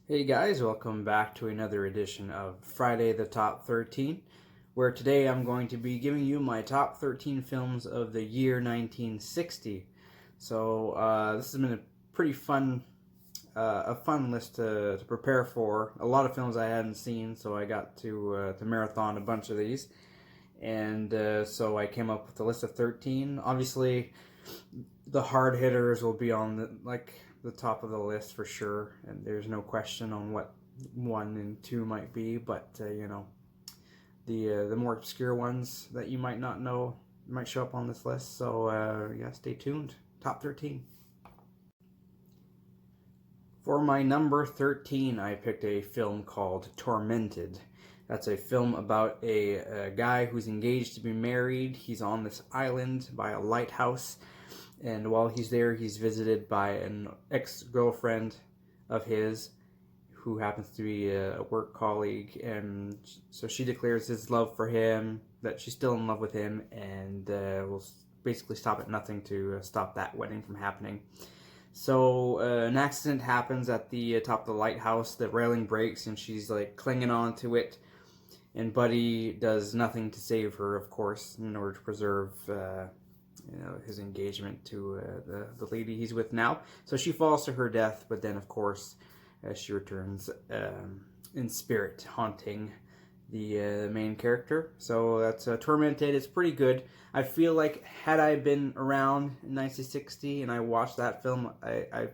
Hey guys, welcome back to another edition of Friday the Top 13, where today I'm going to be giving you my top 13 films of the year 1960. This has been a pretty fun list to prepare for. A lot of films I hadn't seen, so I got to marathon a bunch of these, and so I came up with a list of 13. Obviously, the hard hitters will be on the top of the list for sure, and there's no question on what 1 and 2 might be. But the more obscure ones that you might not know might show up on this list. So yeah, stay tuned. Top 13. For my number 13, I picked a film called Tormented. That's a film about a guy who's engaged to be married. He's on this island by a lighthouse, and while he's there, he's visited by an ex-girlfriend of his who happens to be a work colleague, and so she declares his love for him, that she's still in love with him, and will basically stop at nothing to stop that wedding from happening. So an accident happens at the top of the lighthouse. The railing breaks, and she's like clinging on to it. And Buddy does nothing to save her, of course, in order to preserve, his engagement to the lady he's with now. So she falls to her death, but then, of course, she returns in spirit, haunting the main character. So that's Tormented. It's pretty good. I feel like had I been around in 1960 and I watched that film, I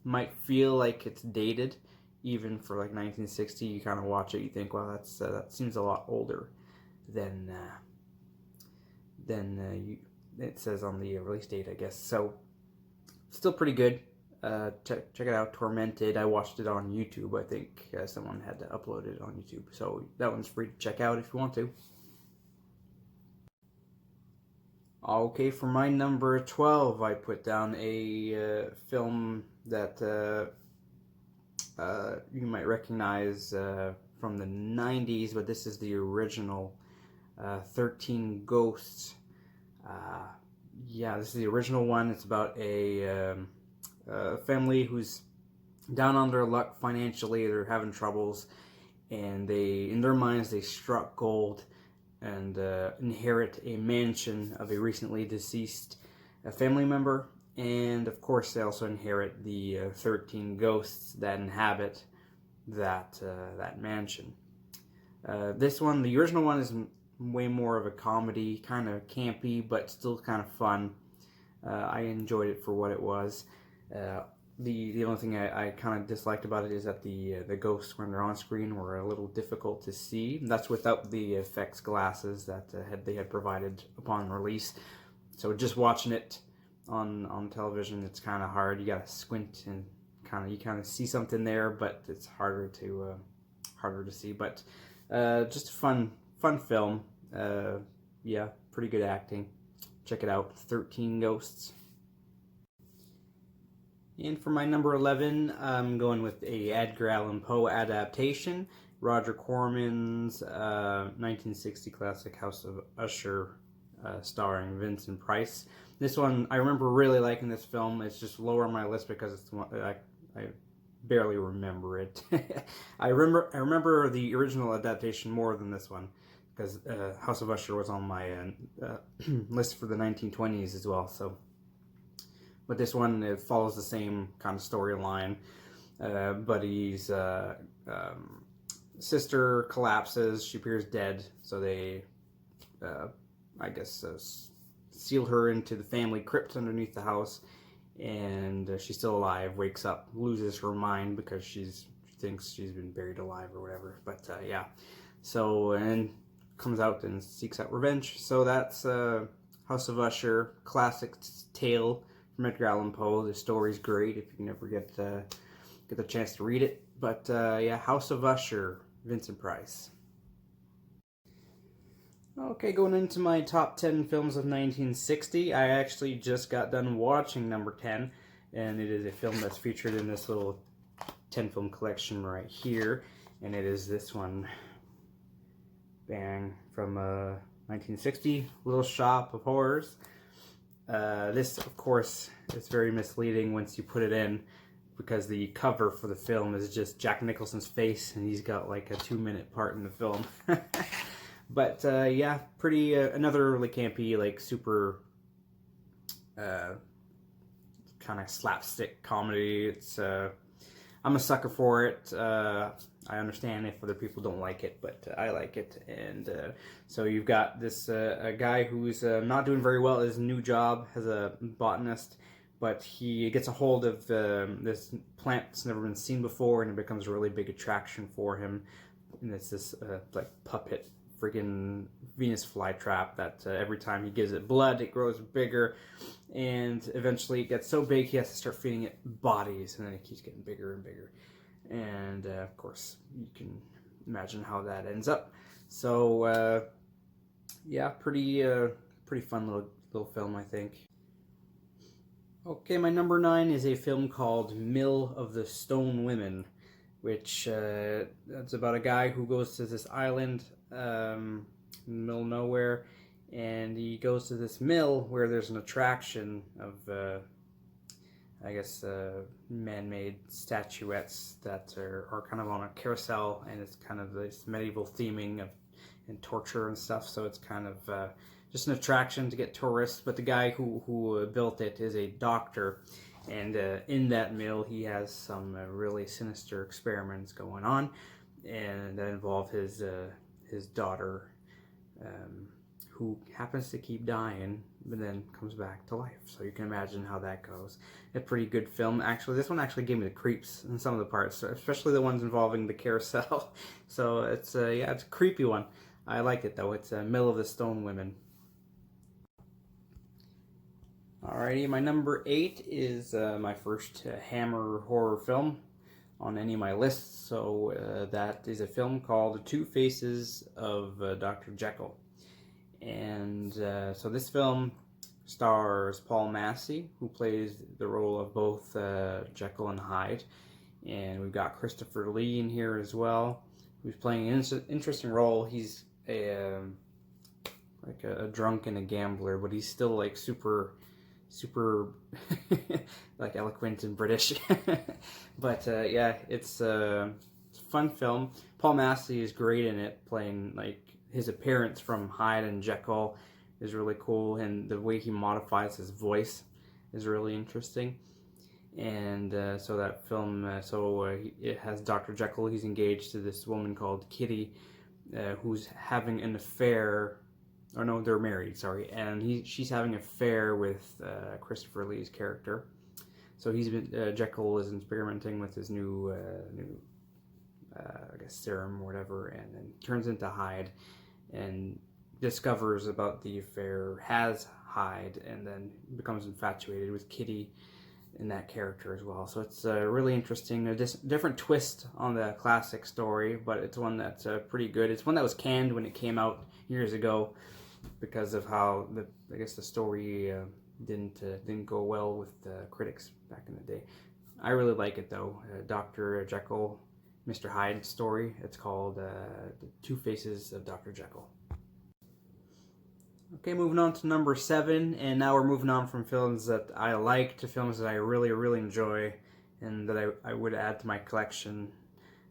might feel like it's dated, even for like 1960. You kind of watch it, you think, well, that seems a lot older than it says on the release date, I guess. So still pretty good. Check it out, Tormented. I watched it on YouTube. I think someone had to upload it on YouTube, so that one's free to check out if you want to. Okay, for my number 12, I put down a film that you might recognize from the 90s, but this is the original 13 Ghosts. Yeah, this is the original one. It's about a family who's down on their luck financially. They're having troubles, and in their minds, they struck gold and inherit a mansion of a recently deceased family member. And of course, they also inherit the 13 ghosts that inhabit that mansion. This one, the original one, is way more of a comedy, kind of campy, but still kind of fun. I enjoyed it for what it was. The only thing I kind of disliked about it is that the ghosts, when they're on screen, were a little difficult to see. That's without the effects glasses that they had provided upon release. So just watching it on television, it's kind of hard. You gotta squint and you kind of see something there, but it's harder to see. But just a fun film. Yeah, pretty good acting. Check it out, 13 Ghosts. And for my number 11, I'm going with a Edgar Allan Poe adaptation, Roger Corman's 1960 classic House of Usher, starring Vincent Price. This one, I remember really liking this film. It's just lower on my list because it's the one I barely remember it. I remember the original adaptation more than this one, because House of Usher was on my list for the 1920s as well. So, but this one, it follows the same kind of storyline. Buddy's sister collapses; she appears dead. So they, I guess, seal her into the family crypt underneath the house, and she's still alive. Wakes up, loses her mind because she thinks she's been buried alive or whatever. But yeah, so and comes out and seeks out revenge. So that's House of Usher, classic tale from Edgar Allan Poe. The story's great if you can ever get the chance to read it. But yeah, House of Usher, Vincent Price. Okay, going into my top 10 films of 1960, I actually just got done watching number 10, and it is a film that's featured in this little 10 film collection right here, and it is this one. Bang, from 1960, Little Shop of Horrors. This, of course, is very misleading once you put it in, because the cover for the film is just Jack Nicholson's face, and he's got like a 2-minute part in the film. But yeah, pretty another really campy, like super kind of slapstick comedy. It's I'm a sucker for it. I understand if other people don't like it, but I like it. And so you've got this a guy who's not doing very well at his new job as a botanist, but he gets a hold of this plant that's never been seen before, and it becomes a really big attraction for him. And it's this like puppet friggin' Venus flytrap that every time he gives it blood, it grows bigger, and eventually it gets so big he has to start feeding it bodies, and then it keeps getting bigger and bigger. And of course, you can imagine how that ends up. So yeah, pretty fun little film, I think. Okay, my number 9 is a film called Mill of the Stone Women, which it's about a guy who goes to this island in the middle of nowhere, and he goes to this mill where there's an attraction of I guess man-made statuettes that are kind of on a carousel, and it's kind of this medieval theming of and torture and stuff, so it's kind of just an attraction to get tourists. But the guy who built it is a doctor, and in that mill he has some really sinister experiments going on, and that involve his daughter, who happens to keep dying, but then comes back to life. So you can imagine how that goes. A pretty good film, actually. This one actually gave me the creeps in some of the parts, especially the ones involving the carousel. So it's yeah, it's a creepy one. I like it though. It's Mill of the Stone Women. Alrighty, my number 8 is my first Hammer horror film on any of my lists. So that is a film called Two Faces of Dr. Jekyll. And so this film stars Paul Massey, who plays the role of both Jekyll and Hyde. And we've got Christopher Lee in here as well, who's playing an interesting role. He's like a drunk and a gambler, but he's still like super like eloquent and British. But yeah, it's a fun film. Paul Massey is great in it, playing like his appearance from Hyde and Jekyll is really cool, and the way he modifies his voice is really interesting. And so that film, it has Dr. Jekyll. He's engaged to this woman called Kitty, who's having an affair. Or no, they're married, sorry. And she's having an affair with Christopher Lee's character. So Jekyll is experimenting with his new I guess serum or whatever, and then turns into Hyde and discovers about the affair, has Hyde, and then becomes infatuated with Kitty in that character as well. So it's really interesting, a different twist on the classic story, but it's one that's pretty good. It's one that was canned when it came out years ago because of how I guess the story didn't go well with the critics back in the day. I really like it though. Dr. Jekyll, Mr. Hyde story. It's called The Two Faces of Dr. Jekyll. Okay, moving on to number 7, and now we're moving on from films that I like to films that I really, really enjoy and that I would add to my collection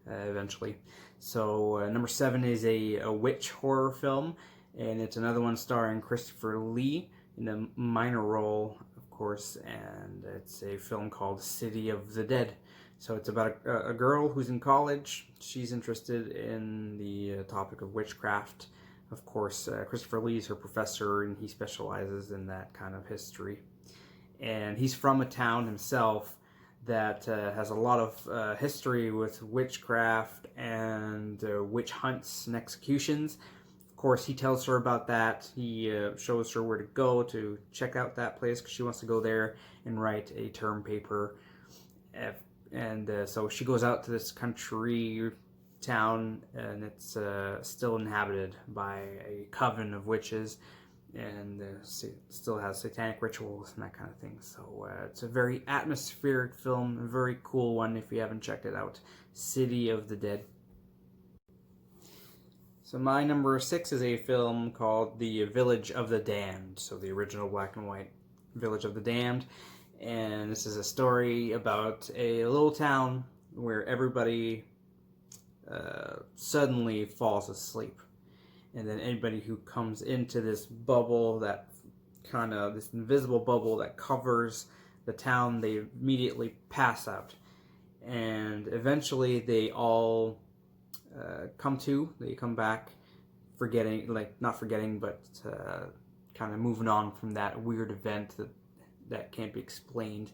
eventually. So number 7 is a witch horror film, and it's another one starring Christopher Lee in a minor role, of course, and it's a film called City of the Dead. So it's about a girl who's in college. She's interested in the topic of witchcraft. Of course, Christopher Lee is her professor, and he specializes in that kind of history. And he's from a town himself that has a lot of history with witchcraft and witch hunts and executions. Of course, he tells her about that. He shows her where to go to check out that place because she wants to go there and write a term paper. And so she goes out to this country town, and it's still inhabited by a coven of witches, and still has satanic rituals and that kind of thing. So it's a very atmospheric film, a very cool one if you haven't checked it out. City of the Dead. So my number 6 is a film called The Village of the Damned. So the original black and white Village of the Damned. And this is a story about a little town where everybody suddenly falls asleep. And then anybody who comes into this bubble, that kind of this invisible bubble that covers the town, they immediately pass out. And eventually they all they come back, forgetting, like not forgetting, but kind of moving on from that weird event that can't be explained.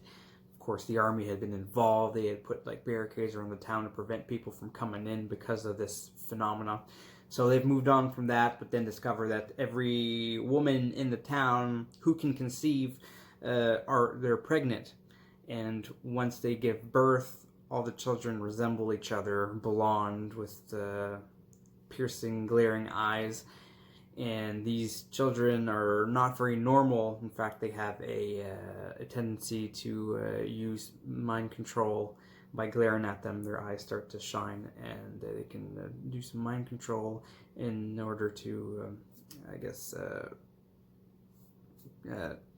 Of course, the army had been involved. They had put like barricades around the town to prevent people from coming in because of this phenomena. So they've moved on from that, but then discover that every woman in the town who can conceive they're pregnant, and once they give birth, all the children resemble each other, blonde with piercing, glaring eyes. And these children are not very normal. In fact, they have a tendency to use mind control. By glaring at them, their eyes start to shine, and they can do some mind control in order to,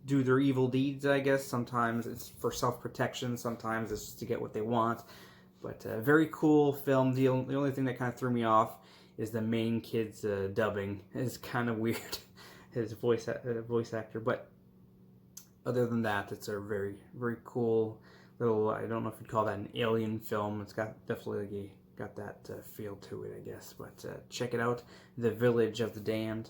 do their evil deeds, I guess. Sometimes it's for self-protection, sometimes it's just to get what they want. But very cool film. The only thing that kind of threw me off is the main kid's dubbing. It's kind of weird, his voice actor. But other than that, it's a very, very cool little, I don't know if you'd call that an alien film. It's definitely got that feel to it, I guess. But check it out, The Village of the Damned.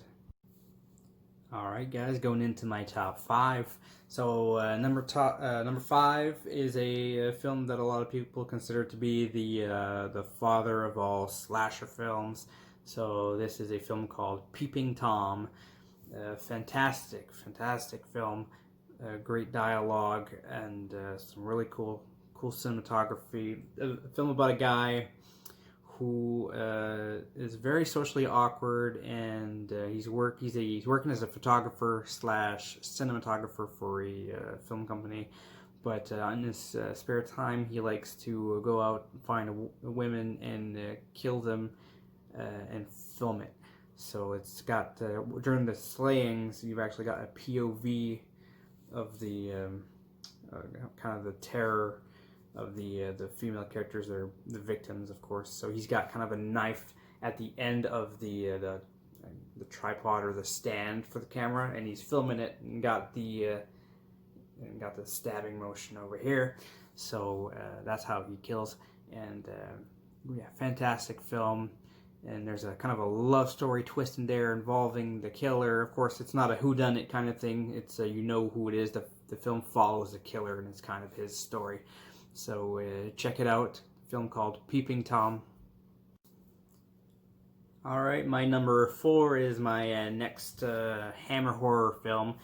Alright guys, going into my top 5. So number 5 is a film that a lot of people consider to be the father of all slasher films. So this is a film called Peeping Tom. Fantastic film. Great dialogue and some really cool cinematography. A film about a guy who is very socially awkward, and he's working as a photographer slash cinematographer for a film company. But in his spare time, he likes to go out and find women and kill them and film it. So it's got during the slayings, you've actually got a POV of the kind of the terror of the female characters. They're the victims, of course. So he's got kind of a knife at the end of the tripod or the stand for the camera, and he's filming it and got the stabbing motion over here. So that's how he kills. And yeah, fantastic film. And there's a kind of a love story twist in there involving the killer. Of course, it's not a whodunit kind of thing. It's you know who it is. The film follows the killer, and it's kind of his story. So check it out. A film called Peeping Tom. Alright, my number 4 is my next Hammer horror film.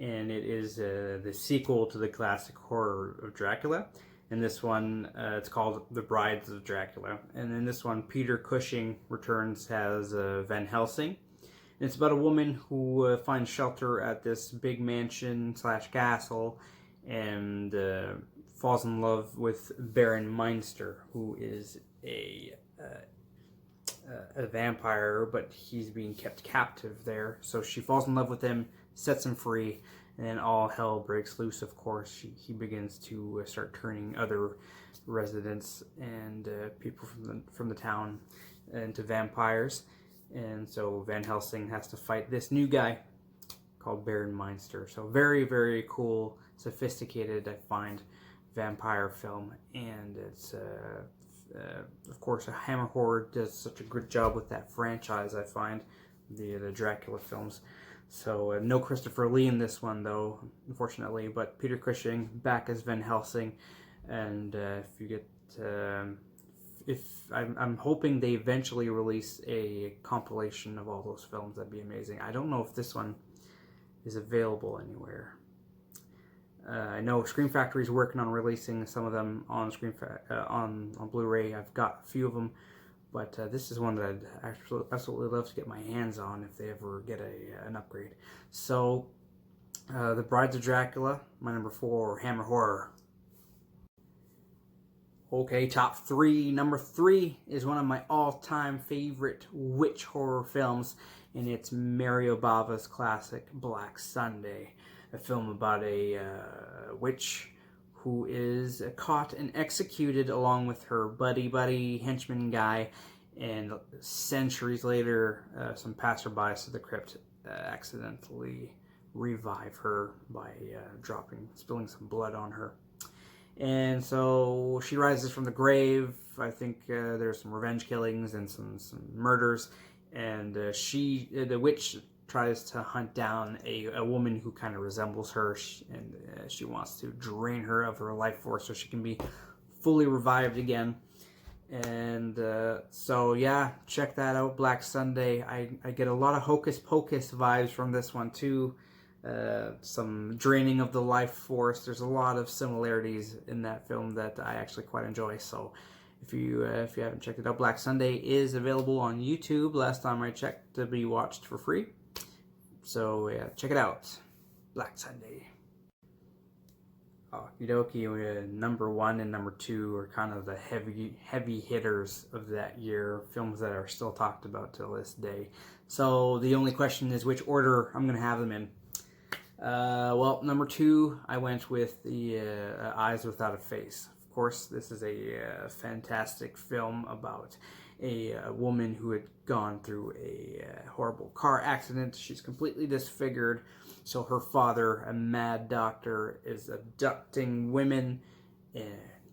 And it is the sequel to the classic horror of Dracula. And this one, it's called The Brides of Dracula. And in this one, Peter Cushing returns as Van Helsing. And it's about a woman who finds shelter at this big mansion slash castle and falls in love with Baron Meinster, who is a vampire, but he's being kept captive there. So she falls in love with him, sets him free, and then all hell breaks loose, of course. He begins to start turning other residents and people from the town into vampires. And so Van Helsing has to fight this new guy called Baron Meinster. So very, very cool, sophisticated, I find, vampire film. And it's, of course, Hammer Horror does such a good job with that franchise, I find, the Dracula films. So no Christopher Lee in this one, though, unfortunately, but Peter Cushing back as Van Helsing. And I'm hoping they eventually release a compilation of all those films. That'd be amazing. I don't know if this one is available anywhere. I know Scream Factory is working on releasing some of them on on Blu-ray. I've got a few of them. But this is one that I'd absolutely love to get my hands on if they ever get an upgrade. So, The Brides of Dracula, my number 4, Hammer Horror. Okay, top 3. Number 3 is one of my all-time favorite witch horror films, and it's Mario Bava's classic Black Sunday, a film about a witch who is caught and executed along with her buddy henchman guy. And centuries later, some passerbys to the crypt accidentally revive her by spilling some blood on her. And so she rises from the grave. I think there's some revenge killings and some murders. And the witch tries to hunt down a woman who kind of resembles her, and she wants to drain her of her life force so she can be fully revived again. And so yeah, check that out, Black Sunday. I get a lot of Hocus Pocus vibes from this one too. Some draining of the life force. There's a lot of similarities in that film that I actually quite enjoy. So if you haven't checked it out, Black Sunday is available on YouTube. Last time I checked, to be watched for free. So yeah, check it out, Black Sunday. Okie dokie, number 1 and number 2 are kind of the heavy hitters of that year, films that are still talked about till this day. So the only question is which order I'm going to have them in. Well, number 2, I went with the Eyes Without a Face. Of course, this is a fantastic film about a woman who had gone through a horrible car accident. She's completely disfigured. So her father, a mad doctor, is abducting women,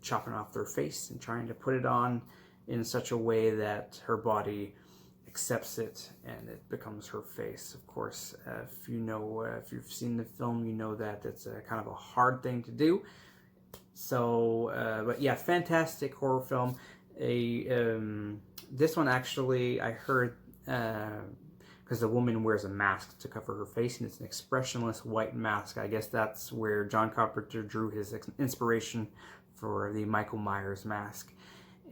chopping off their face and trying to put it on in such a way that her body accepts it and it becomes her face. Of course, if you've seen the film, you know that it's a kind of a hard thing to do. So, but yeah, fantastic horror film. This one actually, I heard, because the woman wears a mask to cover her face, and it's an expressionless white mask. I guess that's where John Carpenter drew his inspiration for the Michael Myers mask.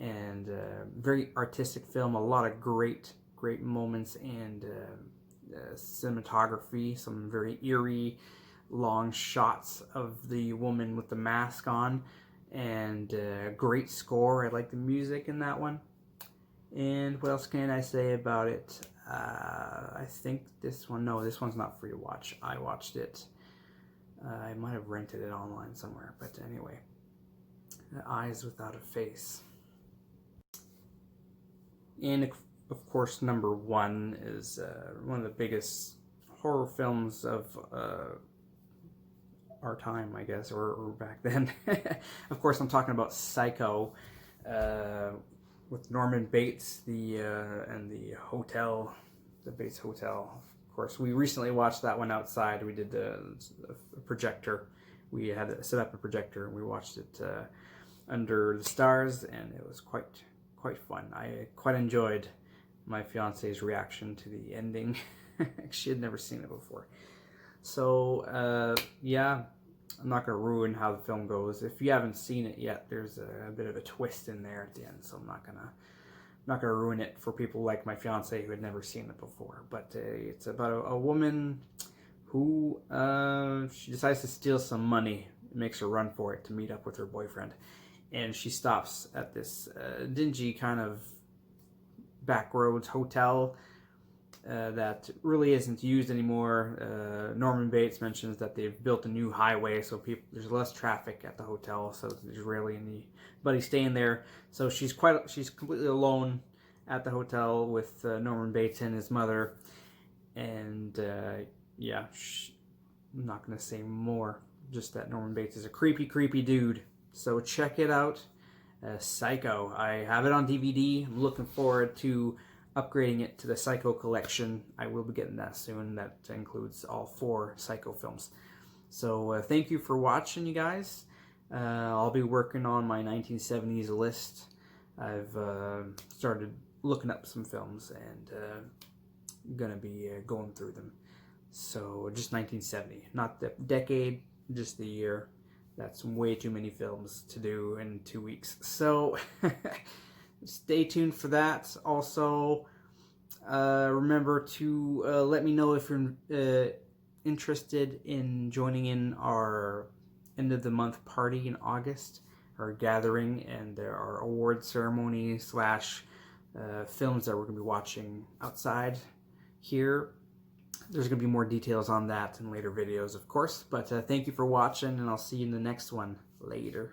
And very artistic film, a lot of great moments, and cinematography, some very eerie long shots of the woman with the mask on, and great score. I like the music in that one. And what else can I say about it? I think this one's not free to watch. I watched it. I might have rented it online somewhere, but anyway. Eyes Without a Face. And of course, number 1 is one of the biggest horror films of our time, I guess, or back then. Of course, I'm talking about Psycho, with Norman Bates, and the Bates Hotel. Of course, we recently watched that one outside. We did a projector. We had set up a projector, and we watched it under the stars, and it was quite fun. I quite enjoyed my fiance's reaction to the ending. She had never seen it before. So, yeah, I'm not going to ruin how the film goes. If you haven't seen it yet, there's a bit of a twist in there at the end, so I'm not gonna ruin it for people like my fiance who had never seen it before. But it's about a woman who she decides to steal some money. It makes her run for it to meet up with her boyfriend, and she stops at this dingy kind of backroads hotel that really isn't used anymore. Norman Bates mentions that they've built a new highway, so there's less traffic at the hotel, so there's rarely anybody staying there. So she's completely alone at the hotel with Norman Bates and his mother, and yeah, I'm not gonna say more. Just that Norman Bates is a creepy dude. So check it out, Psycho. I have it on DVD. I'm looking forward to upgrading it to the Psycho collection. I will be getting that soon. That includes all 4 Psycho films. So thank you for watching, you guys. I'll be working on my 1970s list. I've started looking up some films and gonna be going through them. So just 1970, not the decade, just the year. That's way too many films to do in 2 weeks. So stay tuned for that. Also, remember to let me know if you're interested in joining in our end of the month party in August, our gathering, and our award ceremony / films that we're going to be watching outside here. There's going to be more details on that in later videos, of course. But thank you for watching, and I'll see you in the next one. Later.